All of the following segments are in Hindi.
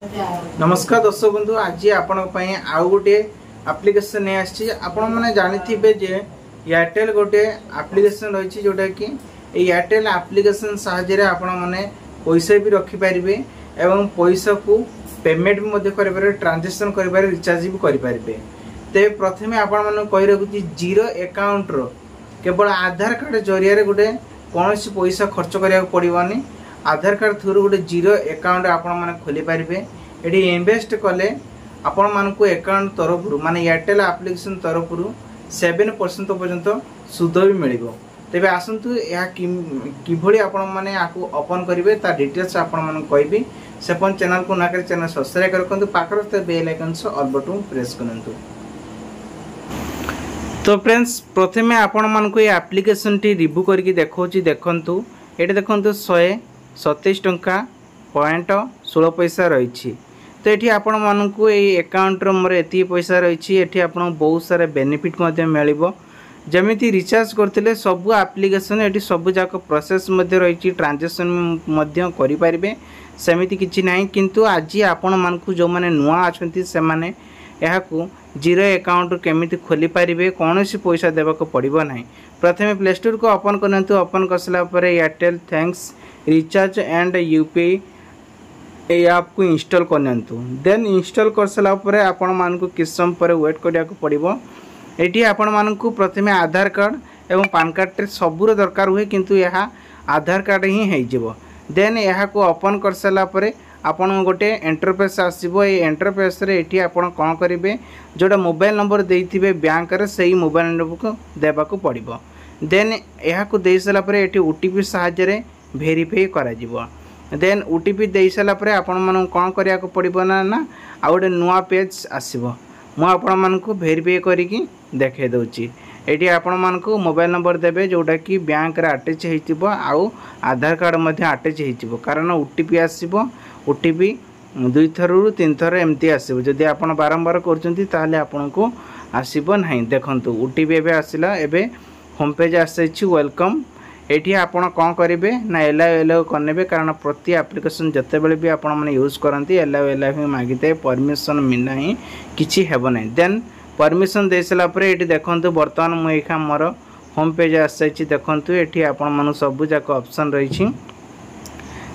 नमस्कार दर्शक बंधु, आज आपण आउ गोटे एप्लिकेशन नहीं आसी। आपण मैंने जानी जे एयरटेल गोटे एप्लिकेशन रही जोटा कि एयरटेल एप्लिकेशन साहाय्य आपण मैंने पैसा भी रखिपारे एवं पैसा को पेमेंट भी करें, ट्रांजेक्शन करें, रिचार्ज भी करें। ते प्रथमे आपण मैंने कही रखुची जीरो अकाउंट रो केवल आधार कार्ड जरिया गोटे कौन पैसा खर्च करा पड़ोनी। आधार कार्ड थ्रू गोटे जीरो अकाउंट आपण मैंने खोली पारे। ये इन्वेस्ट कले आपण मानक अकाउंट तरफ माने एयरटेल एप्लिकेशन तरफ 7% पर्यंत सुध भी मिल। तेज आसतु यह किभली आपण मैंने आपको ओपन करेंगे ता डिटेल्स आपण मन कहबी। से चैनल को ना चैनल सब्सक्राइब रखु, पाखर bell icon all button press करूँ। तो फ्रेंड्स प्रथमे आपण मानक ये एप्लिकेशन टी रिव्यू करके देखौची। देखंतु ये देखंतु 127 टंका पॉइंट 16 पैसा रही। तो ये आपण मानक ये अकाउंट मोर एति पैसा रही। ये आपन बहुत सारा बेनिफिट मिल जमीती रिचार्ज करते सबू एप्लिकेशन ये सब जाक प्रोसेस रही, ट्रांजेक्शन करें सेमती किसी ना। किंतु आज आपण मानक जो मैंने नुआ अच्छा से मैंने यहाँ जीरो अकाउंट केमिति खोली पारे, कौन सी पैसा देवाक पड़ो ना। प्रथम प्ले स्टोर को ओपन करतु। ओपन कर सारापर Airtel thanks recharge and UPI app को इंस्टॉल करनियंतु। देन इंस्टॉल कर सारापर आपण मानक किस समय पर वेट करिया को पड़ो। एटी आपण मानक प्रथमे आधार कार्ड एवं पान कार्ड सबूर दरकार हुए, किंतु यह आधार कार्ड ही हो। देन यहाँ को ओपन कर सारापर आपन गोटे इंटरफेस आसीबो। ए इंटरफेस रे एठी आपन कोन करिवे जोटा मोबाइल नंबर देइथिबे बैंक रे सही मोबाइल नंबर को देबा को पड़िबो। देन यहाँ को दे साला परे एठी ओटीपी सहायता रे वेरीफाई करा जिवो। देन ओटीपी दे साला परे आपन मन कोन करिया को पड़िबो ना आ गोटे नुआ पेज आसीबो। मु आपन मन को वेरीफाई करिकि देखे दउची। एठी आपण मानक मोबाइल नंबर देबे जोटा कि बैंक रे अटैच हेतिबो आउ आधार कार्ड मध्ये अटैच हेतिबो। कारण ओटीपी आसीबो, ओटीपी 2 थरु 3 थर एमती आसीबो। जदि आपण बारंबार करचंती ताले आपण को आसीबो नाही। देखंतु ओटीपी एबे आसिला। एबे होम पेज आसेछि वेलकम। एठी आपण कोन करिवे ना एलाउ करनेबे, कारण प्रति एप्लिकेशन जते बेले भी आपण माने यूज करंती एलाउ ही मागिते परमिशन मिलनाही किछि हेबो नाही। देन परमिशन दे सला परे एठी देखंतु वर्तमान मु एखा मोर होम पेज आसेछि। देखंतु एठी आपण मानु सब जाक ऑप्शन रहिछि।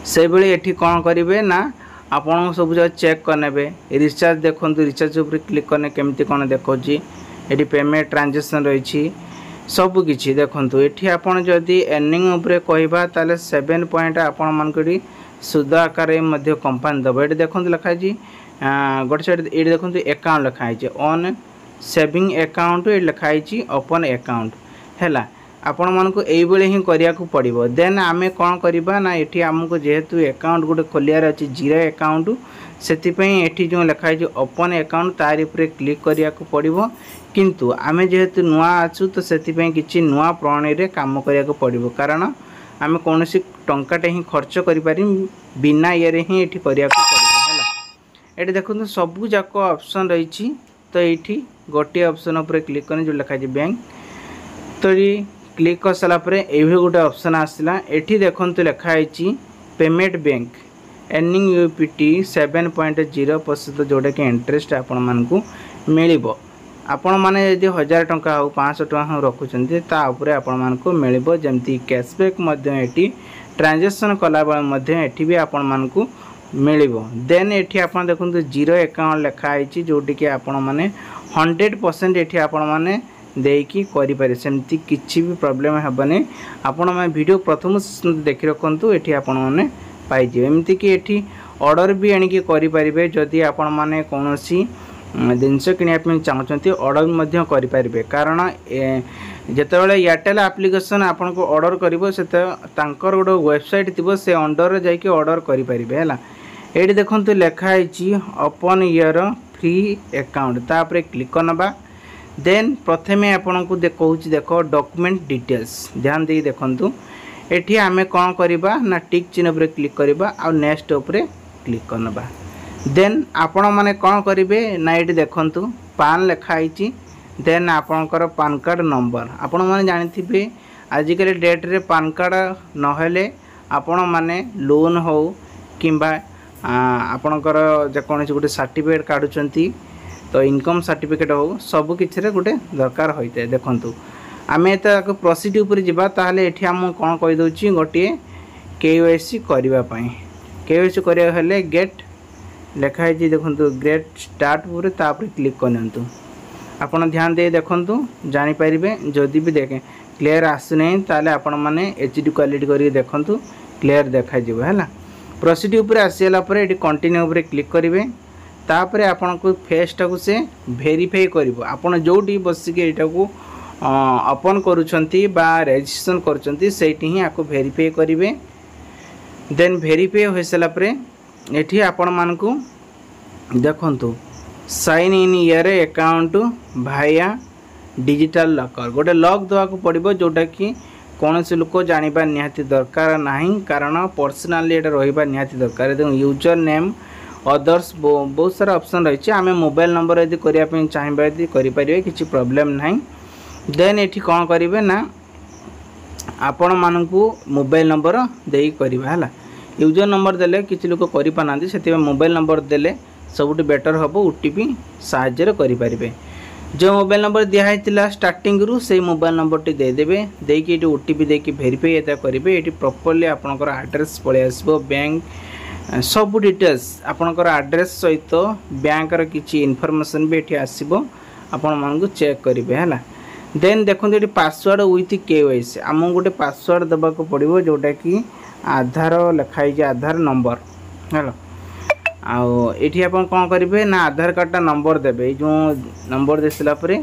से बेले एठी कोन करिवे ना आपण सब जा चेक करनेबे। रिचार्ज देखंतु रिचार्ज ऊपर क्लिक करने केमती कोन देखौछि। एठी पेमेंट ट्रांजैक्शन रहिछि सब किछि। देखंतु एठी आपण जदि अर्निंग ऊपर कहबा ताले 7 पॉइंट आपण मानकडी सुध आकार मध्ये कंपनी दबो। एठी देखंतु लिखा छि गोटे साइड एठी देखंतु अकाउंट लिखा छि ऑन सेविंग अकाउंट, ये लिखाई ओपन अकाउंट है। आपण मानक ये ही करिया को पड़िबो। देन आमे कौन करिबा ना एठी हमको जेहेतु अकाउंट गोटे खोलियार अछि जीरो अकाउंट, सेति पई एठी जो लिखाई ओपन अकाउंट तारि ऊपर क्लिक करिया को पड़िबो। किंतु आमे जेहेतु नुआ आछु तो सेति पई किछि नुआ प्रणाली रे काम करिया को पड़िबो। कारण आमे कोनोसी टंकाटे ही खर्च करि पारि बिना ये रे ही एठी करिया को पड़िबो हैला। एठी देखंतु सबु जाक ऑप्शन रहिछि। तो ये गोटे ऑप्शन उपर क्लिक करने जो लिखा बैंक। तो ये क्लिक कर सारा ये गोटे ऑप्शन आसला। एठी देखंतु लिखाई पेमेंट बैंक अर्निंग यूपीटी 7.0% जोटा कि इंटरेस्ट आपण मानकु मिलिबो। आपण माने यदि 1000 टंका हो 500 टंका हो रखुचंती ता ऊपर आपण मानकु मिलिबो। जेमती कैशबैक मध्ये एठी ट्रांजैक्शन कला बेले मध्ये एठी भी आपण मानकु मिलिबो। देन एठी आपण देखंतु जीरो अकाउंट लिखा आइछि जोटी कि आपण माने 100% एठी आपण माने देकी करि पारे, सेमती किछि भी प्रॉब्लम हेबने। आपण माने वीडियो प्रथम देखि रखंतु एठी आपण माने पाइ जे। एमती कि एठी ऑर्डर भी आनि कि करि परिबे। जदि आपण माने कोनोसी जिनस किनिया पे चाहउचंती ऑर्डर मध्ये करि परिबे। कारण जेतेबेले एयरटेल एप्लिकेशन आपण को ऑर्डर करिवो सेते तांकर गोटे वेबसाइट थिबो, से अंडर रे जाई कि ऑर्डर करि परिबे हैला। एठी देखंतु लिखा आइछि ओपन योर फ्री अकाउंट, तापरे क्लिक करनबा। देन प्रथमे आपण को देखौछि देखो डॉक्यूमेंट डिटेल्स, ध्यान देई देखंतु। एठी आमे कोन करिबा ना टिक चिन्ह पर क्लिक करिबा आ नेक्स्ट ऊपर क्लिक करनबा। देन आपण माने कोन करिवे ना एठी देखंतु पान लिखा आइछि। देन आपणकर पान कार्ड नंबर आपण माने जानिथिबे आजिकल डेट रे पान कार्ड नहेले आपण माने लोन हो किंबा आपणकर जेकोसी गोटे सर्टिफिकेट काढुचंती तो इनकम सर्टिफिकेट हो सब किसी गोटे दरकार होता है। देखंतु आमे ताको प्रोसीड्यूर पर जिबा ताहले एठी हम कोन कहि दउची गोटे केवाईसी करबा पई केवाईसी करिया हेले गेट लिखा है जी देखंतु गेट स्टार्ट पूरे तापर क्लिक करनतु आपण ध्यान दे देखंतु जानि परिबे जदी भी देखे क्लियर आसु नै ताले आपण माने एचडी क्वालिटी करी देखंतु क्लियर देखा जिवो हैला। प्रोसीड्यूर पर आसीला पर एठी कंटिन्यू पर क्लिक करिवे तापर आपण को फेस टाको से वेरीफाई करिवो आपण जोटी बसी के एटा को ओपन करूछंती बा रजिस्ट्रेशन करूछंती सेठी ही आको वेरीफाई करिवे। देन वेरीफाई होइसला पर एठी आपण मान को देखंतु साइन इन ईयर अकाउंट भाया डिजिटल लॉकर गोटे लॉक देवा को पड़ो जोटा कि कौन से लोक जानिबा निहाती दरकार नहीं कारण पर्सनाली एटा रहिबा निहाती दरकार। देखो यूजर नेम अदर्स बहुत सारा ऑप्शन रही आम मोबाइल नंबर यदि करने चाहिए यदि करें किसी प्रॉब्लम नहीं। देन एठी कौन करेंगे ना आपण मानू मोबाइल नंबर दे करवा यूजर नंबर देले किसी लोक करना से मोबाइल नंबर देले सबुठ बेटर हम ओटीपी साहाय्य करें। जो मोबाइल नंबर दिखाई स्टार्टिंग रु से मोबाइल नंबर टी देदेवे देकी ओटीपी देकी वेरीफाई एटा करेंगे। ये प्रॉपर्ली आपनकर एड्रेस पड़े आसो बैंक सब डिटेल्स आपनकर एड्रेस सहित बैंक रा किछि इनफॉरमेशन भी एठी आसीबो आपण मानकु चेक करिवे हैला। देन देखो ये पासवर्ड विथ केवाईसी आम गोटे पासवर्ड देवा को पड़ो जोटा कि आधार लिखाई आधार नंबर है। आठी आप कौन करेंगे ना आधार कार्डटा नंबर देवे जो नंबर दे सारापर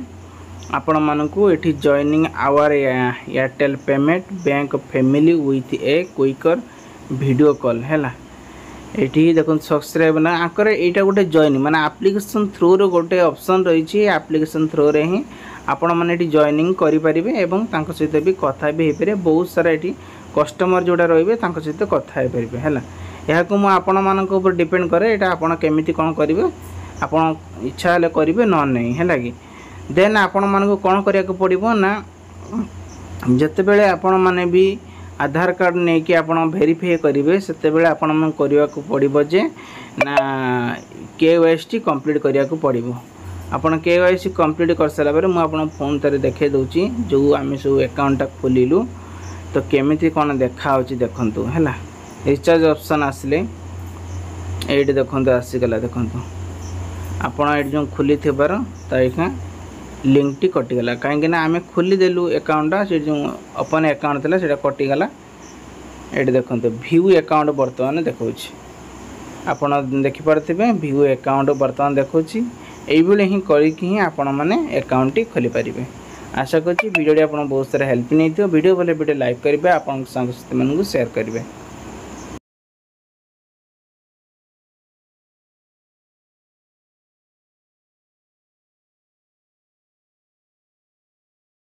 आपण मानकु एठी joining our Airtel payment bank family with a quicker video call है। ये देखो सब्सक्राइब ना आकर यहाँ गोटे जॉइनिंग माने एप्लिकेशन थ्रू रो गोटे ऑप्शन रही एप्लिकेशन थ्रू रे ही आपण मैंने जॉइनिंग करें एवं तांको सहित भी कथा भी हो पारे बहुत सारा ये कस्टमर जोड़ा रे सहित कथा हो पारे है। यह को आपण मान डिपेंड करे यहाँ आपड़ केमी कौन करेंगे आपड़ इच्छा हेल्ले करेंगे न नहीं है कि। देन आपण मानक कौन करा पड़ो ना जिते आपण मैंने भी आधार कार्ड नहीं कि आप वेरीफाई करेंगे से आपण करने को पड़ो जे ना केवाईसी कंप्लीट करने को पड़ो। आपन केवाईसी कंप्लीट कर सारा पर मुझे फोन तारे देखे दूची जो आम सब अकाउंट खोलू तो केमिति कौन देखा देखु है। रिचार्ज ऑप्शन आसिले ये देखो आसीगला देखो आपड़ ये जो खोली थिबार तारीखा लिंक टी कटिगला कहीं आम खोलीदेलु अकाउंटा से जो ओपन अकाउंट था से कटिगला। ये देखो व्यू अकाउंट बर्तमान देखा आपड़ देखिपे व्यू अकाउंट बर्तमान देखा ये ही करके आपण मैंने अकाउंट खोली पारे। आशा करी वीडियो आप बहुत सारा हेल्प नहीं वीडियो भले वीडियो लाइक करेंगे आप साथी मानू शेयर करेंगे।